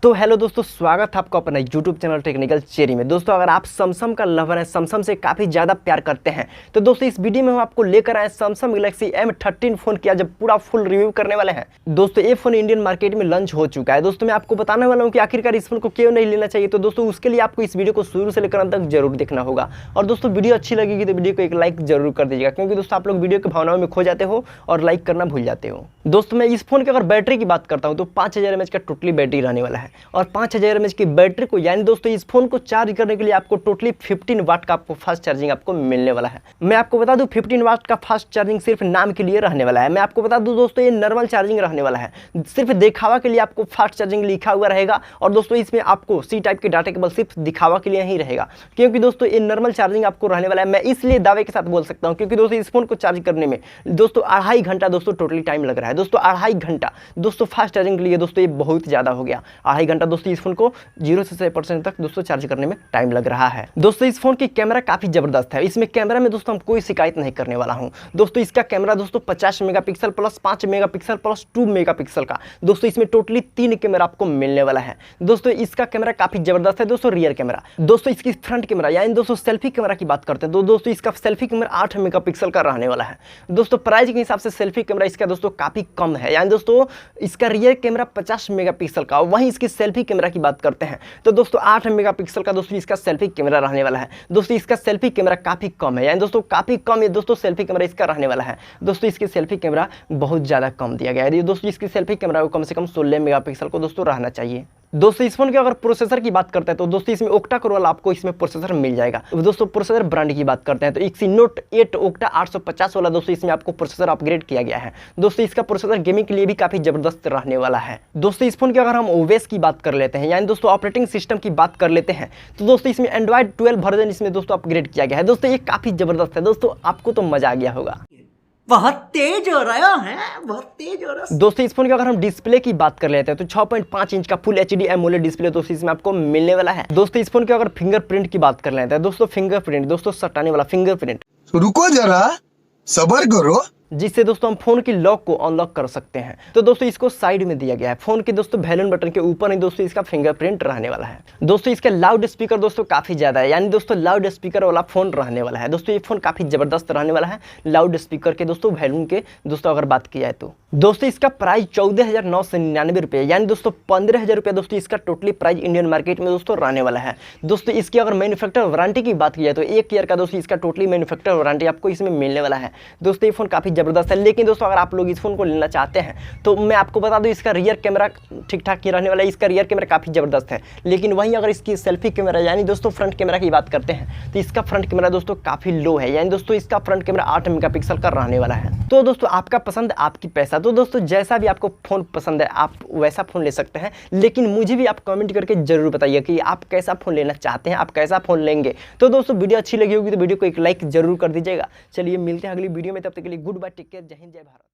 तो हेलो दोस्तों, स्वागत है आपका अपना यूट्यूब चैनल टेक्निकल चेरी में। दोस्तों अगर आप सैमसंग का लवर हैं, सैमसंग से काफ़ी ज़्यादा प्यार करते हैं, तो दोस्तों इस वीडियो में हम आपको लेकर आए सैमसंग गैलेक्सी M13 फ़ोन की आज पूरा फुल रिव्यू करने वाले हैं। दोस्तों ये फ़ोन इंडियन मार्केट में लॉन्च हो चुका है। दोस्तों मैं आपको बताने वाला हूँ कि आखिरकार इस फोन को क्यों नहीं लेना चाहिए। तो दोस्तों उसके लिए आपको इस वीडियो को शुरू से लेकर अंत तक जरूर देखना होगा। और दोस्तों वीडियो अच्छी लगेगी तो वीडियो को एक लाइक जरूर कर दीजिएगा, क्योंकि दोस्तों आप लोग वीडियो की भावनाओं में खो जाते हो और लाइक करना भूल जाते हो। दोस्तों मैं इस फोन की अगर बैटरी की बात करता हूँ तो 5000 mAh का टोटली बैटरी रहने वाला है। और 5000 mAh की बैटरी को यानी दोस्तों इस फोन को चार्ज करने के लिए आपको टोटली 15 वाट का आपको फास्ट चार्जिंग आपको मिलने वाला है। मैं आपको बता दूं 15 वाट का फास्ट चार्जिंग सिर्फ नाम के लिए रहने वाला है। मैं आपको बता दूं दोस्तों ये नॉर्मल चार्जिंग रहने वाला है, सिर्फ दिखावा के लिए आपको फास्ट चार्जिंग लिखा हुआ रहेगा। और दोस्तों इसमें आपको सी टाइप के डाटा केबल सिर्फ दिखावा के लिए ही रहेगा, क्योंकि दोस्तों ये नॉर्मल चार्जिंग आपको रहने वाला है। मैं इसलिए दावे के साथ बोल सकता हूँ क्योंकि दोस्तों इस फोन को चार्ज करने में दोस्तों 2.5 घंटा दोस्तों टोटली टाइम लग रहा है। दोस्तों 2.5 घंटा दोस्तों फास्ट चार्जिंग के लिए दोस्तों ये बहुत ज़्यादा हो गया। 2.5 घंटा दोस्तों इस फोन को 0 से 100% तक दोस्तों चार्ज करने में टाइम लग रहा है। दोस्तों इस फोन की कैमरा काफी जबरदस्त है। इसमें कैमरा में दोस्तों हम कोई शिकायत नहीं करने वाला हूं। दोस्तों इसका कैमरा दोस्तों 50 megapixel plus 5 megapixel plus 2 megapixel का दोस्तों इसमें टोटली 3 कैमरा आपको मिलने वाला है। दोस्तों इसका कैमरा काफी जबरदस्त है। दोस्तों रियर कैमरा, दोस्तों इसकी फ्रंट कैमरा यानी दोस्तों सेल्फी कैमरा की बात करते हैं तो दोस्तों इसका सेल्फी कैमरा 8 मेगापिक्सल का रहने वाला है। दोस्तों प्राइस के हिसाब से सेल्फी कैमरा इसका दोस्तों काफी कम है, यानी दोस्तों इसका रियर कैमरा 50 मेगापिक्सल का, वहीं इसकी सेल्फी कैमरा की बात करते हैं तो दोस्तों 8 मेगापिक्सल का दोस्तों इसका सेल्फी कैमरा रहने वाला है। दोस्तों इसका सेल्फी कैमरा काफी कम है, यानी दोस्तों काफी कम है दोस्तों सेल्फी कैमरा इसका रहने वाला है। दोस्तों इसकी सेल्फी कैमरा बहुत ज्यादा कम दिया गया है। दोस्तों इसकी सेल्फी कैमरा को कम से कम 16 मेगापिक्सल को दोस्तों रहना चाहिए। दोस्तों इस फोन के अगर प्रोसेसर की बात करते हैं तो दोस्तों इसमें ओक्टा कोर वाला आपको इसमें प्रोसेसर मिल जाएगा। दोस्तों प्रोसेसर ब्रांड की बात करते हैं तो एक्सिनोस 8 ओक्टा 850 वाला दोस्तों इसमें आपको प्रोसेसर अपग्रेड किया गया है। दोस्तों इसका प्रोसेसर गेमिंग के लिए भी काफी जबरदस्त रहने वाला है। दोस्तों इस फोन की अगर हम ओएस की बात कर लेते हैं यानी दोस्तों ऑपरेटिंग सिस्टम की बात कर लेते हैं तो दोस्तों इसमें एंड्रॉइड 12 वर्जन इसमें दोस्तों अपग्रेड किया गया है। दोस्तों ये काफी जबरदस्त है। दोस्तों आपको तो मजा आ गया होगा, बहुत तेज हो रहा है, बहुत तेज हो रहा है। दोस्तों इस फोन की अगर हम डिस्प्ले की बात कर लेते हैं तो 6.5 इंच का फुल HD एमोलेड डिस्प्ले दोस्तों इसमें आपको मिलने वाला है। दोस्तों इस फोन की अगर फिंगरप्रिंट की बात कर लेते हैं दोस्तों फिंगरप्रिंट दोस्तों सटाने वाला फिंगरप्रिंट, रुको जरा सबर करो, जिससे दोस्तों हम फोन की लॉक को अनलॉक कर सकते हैं। तो दोस्तों इसको साइड में दिया गया है, फोन के दोस्तों वैल्यूम बटन के ऊपर ही दोस्तों इसका फिंगरप्रिंट रहने वाला है। दोस्तों इसका लाउड स्पीकर दोस्तों काफी ज्यादा है, यानी दोस्तों लाउड स्पीकर वाला फोन रहने वाला है। दोस्तों ये फोन काफी जबरदस्त रहने वाला है लाउड स्पीकर के दोस्तों वैल्यूम के दोस्तों अगर बात की जाए तो। दोस्तों इसका प्राइस 14,999 रुपये, यानी दोस्तों 15,000 रुपये दोस्तों इसका टोटली प्राइस इंडियन मार्केट में दोस्तों रहने वाला है। दोस्तों इसकी अगर मैन्युफैक्चर वारंटी की बात की जाए तो 1 ईयर का दोस्तों इसका टोटली मैन्युफैक्चर वारंटी आपको इसमें मिलने वाला है। दोस्तों ये फोन काफी जबरदस्त है। लेकिन दोस्तों अगर आप लोग इस फोन को लेना चाहते हैं तो मैं आपको बता दूं इसका रियर कैमरा ठीक ठाक ही रहने वाला है। इसका रियर कैमरा काफी जबरदस्त है, लेकिन वहीं अगर इसकी सेल्फी कैमरा यानी दोस्तों फ्रंट कैमरा की बात करते हैं तो इसका फ्रंट कैमरा दोस्तों काफी लो है, यानी दोस्तों इसका फ्रंट कैमरा 8 मेगापिक्सल का रहने वाला है। तो दोस्तों आपका पसंद आपकी पैसा, तो दोस्तों जैसा भी आपको फोन पसंद है आप वैसा फोन ले सकते हैं। लेकिन मुझे भी आप कमेंट करके जरूर बताइए कि आप कैसा फोन लेना चाहते हैं, आप कैसा फोन लेंगे। तो दोस्तों वीडियो अच्छी लगी होगी तो वीडियो को एक लाइक जरूर कर दीजिएगा। चलिए मिलते हैं अगली वीडियो में, तब तक के लिए गुड बाय, टेक केयर, जय हिंद जय भारत।